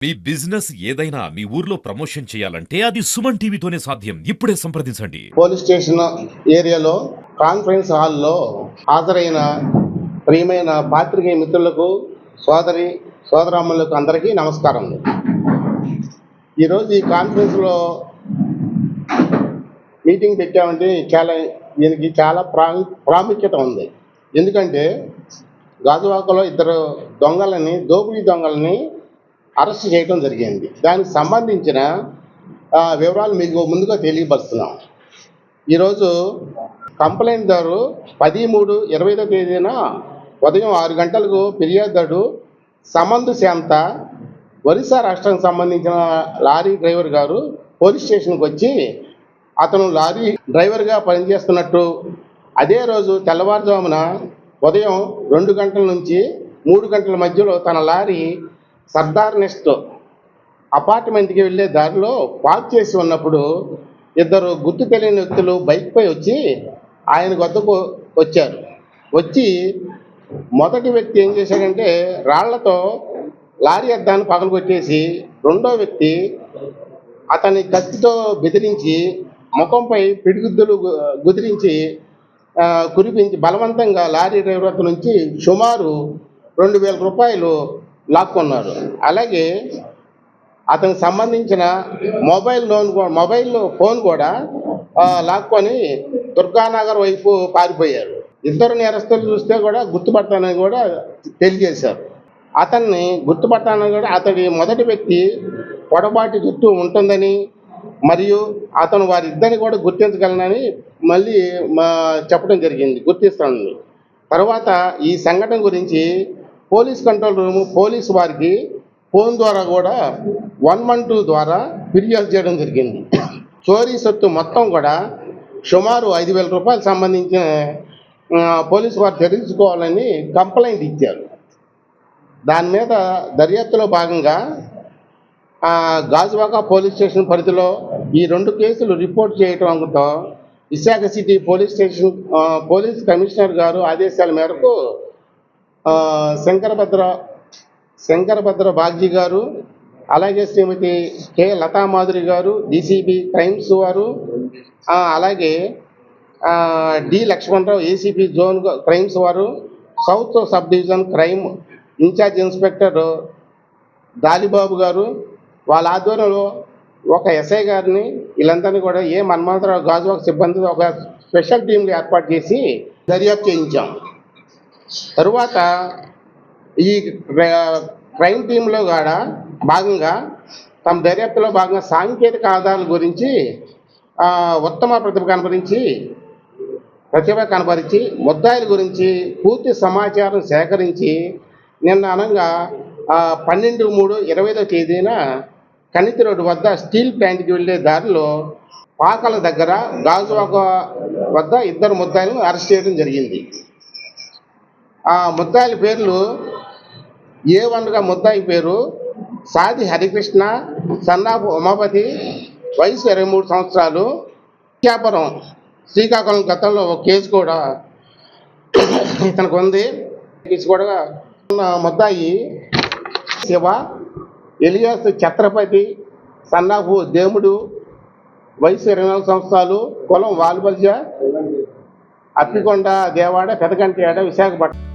మీ business ఏదైనా మీ ఊర్లో promotion చేయాలంటే అది సుమన్ టీవీతోనే సాధ్యం. ఇప్పుడే సంప్రదించండి. పోలీస్ స్టేషన్ ఏరియాలో కాన్ఫరెన్స్ హాల్లో హాజరైన ప్రియమైన పాత్రికేయ మిత్రులకు సోదరమ్మలకు అందరికీ నమస్కారం. ఈరోజు ఈ కాన్ఫరెన్స్లో మీటింగ్ పెట్టామంటే దీనికి చాలా ప్రాముఖ్యత ఉంది. ఎందుకంటే గాజువాకలో ఇద్దరు దోపిడీ దొంగలని అరెస్ట్ చేయడం జరిగింది. దానికి సంబంధించిన వివరాలు మీకు ముందుగా తెలియపరుస్తున్నాం. ఈరోజు కంప్లైంట్దారు 13/3/25 తేదీన ఉదయం 6 గంటలకు ఫిర్యాదుదారు సమందు శాంత ఒరిస్సా రాష్ట్రానికి సంబంధించిన లారీ డ్రైవర్ గారు పోలీస్ స్టేషన్కి వచ్చి అతను లారీ డ్రైవర్గా పనిచేస్తున్నట్టు, అదే రోజు తెల్లవారుజామున ఉదయం 2 గంటల నుంచి 3 గంటల మధ్యలో తన లారీ సర్దార్ నెస్ట్ అపార్ట్మెంట్కి వెళ్ళే దారిలో పార్క్ చేసి ఉన్నప్పుడు ఇద్దరు గుర్తు తెలియని వ్యక్తులు బైక్పై వచ్చి ఆయన వద్దకు వచ్చారు. వచ్చి మొదటి వ్యక్తి ఏం చేశాడంటే రాళ్లతో లారీ అద్దాన్ని పగలగొట్టేసి, రెండో వ్యక్తి అతని కత్తితో బెదిరించి ముఖంపై పిడిగుద్దులు గుదిరించి కురిపించి బలవంతంగా లారీ డ్రైవర్ నుంచి సుమారు 2,000 రూపాయలు లాక్కున్నారు. అలాగే అతనికి సంబంధించిన మొబైల్ ఫోన్ కూడా లాక్కొని దుర్గానగర్ వైపు పారిపోయారు. ఇద్దరు నేరస్తులు చూస్తే కూడా గుర్తుపడతానని కూడా తెలియజేశారు. అతన్ని గుర్తుపట్టాలని కూడా అతడి మొదటి వ్యక్తి పొడబాటి జుట్టు ఉంటుందని మరియు అతను వారిద్దరిని కూడా గుర్తించగలనని మళ్ళీ చెప్పడం జరిగింది, గుర్తిస్తానని. తర్వాత ఈ సంఘటన గురించి పోలీస్ కంట్రోల్ రూము పోలీసు వారికి ఫోన్ ద్వారా కూడా 112 ద్వారా ఫిర్యాదు చేయడం జరిగింది. చోరీ సొత్తు మొత్తం కూడా సుమారు 5,000 రూపాయలు సంబంధించిన పోలీసు వారు తెలుసుకోవాలని కంప్లైంట్ ఇచ్చారు. దాని మీద దర్యాప్తులో భాగంగా గాజువాక పోలీస్ స్టేషన్ పరిధిలో ఈ 2 కేసులు రిపోర్ట్ చేయడంతో Visakha city police station police commissioner గారు ఆదేశాల మేరకు శంకరభద్ర బాగ్జీ గారు, అలాగే శ్రీమతి కె లతామాధురి గారు డీసీబీ క్రైమ్స్ వారు, అలాగే D Lakshmanarao ACP zone crimes వారు, south sub division crime incharge inspector Dalibabu గారు, వాళ్ళ ఆధ్వర్యంలో ఒక ఎస్ఐ గారిని వీళ్ళందరినీ కూడా మన్మథరావు గాజువాక సిబ్బంది ఒక స్పెషల్ టీంలు ఏర్పాటు చేసి దర్యాప్తు చేయించాం. తరువాత ఈ క్రైమ్ టీంలో కూడా భాగంగా తమ దర్యాప్తులో భాగంగా సాంకేతిక ఆధారాల గురించి ఉత్తమ ప్రతిభ కనబరిచి ముద్దాయిల గురించి పూర్తి సమాచారం సేకరించి నిన్న అనగా 12/3/25 తేదీన కనితి రోడ్డు వద్ద స్టీల్ ప్లాంట్కి వెళ్ళే దారిలో పాకల దగ్గర గాజువాక వద్ద ఇద్దరు ముద్దాయిలను అరెస్ట్ చేయడం జరిగింది. ఆ ముద్దాయిల పేర్లు A1గా ముద్దాయి పేరు సాది హరికృష్ణ, సన్నాపు ఉమాపతి, వయసు 23 సంవత్సరాలు, ఇచ్చాపురం శ్రీకాకుళం. గతంలో ఒక కేసు కూడా ఇతనికి ఉంది. కేసు కూడా ముద్దాయి శివ ఎలియాస్ ఛత్రపతి, సన్నాపు దేముడు, వయసు 24 సంవత్సరాలు, కులం వాల్బల్జ, అప్పికొండ దేవాడ పెదకంటి విశాఖపట్నం.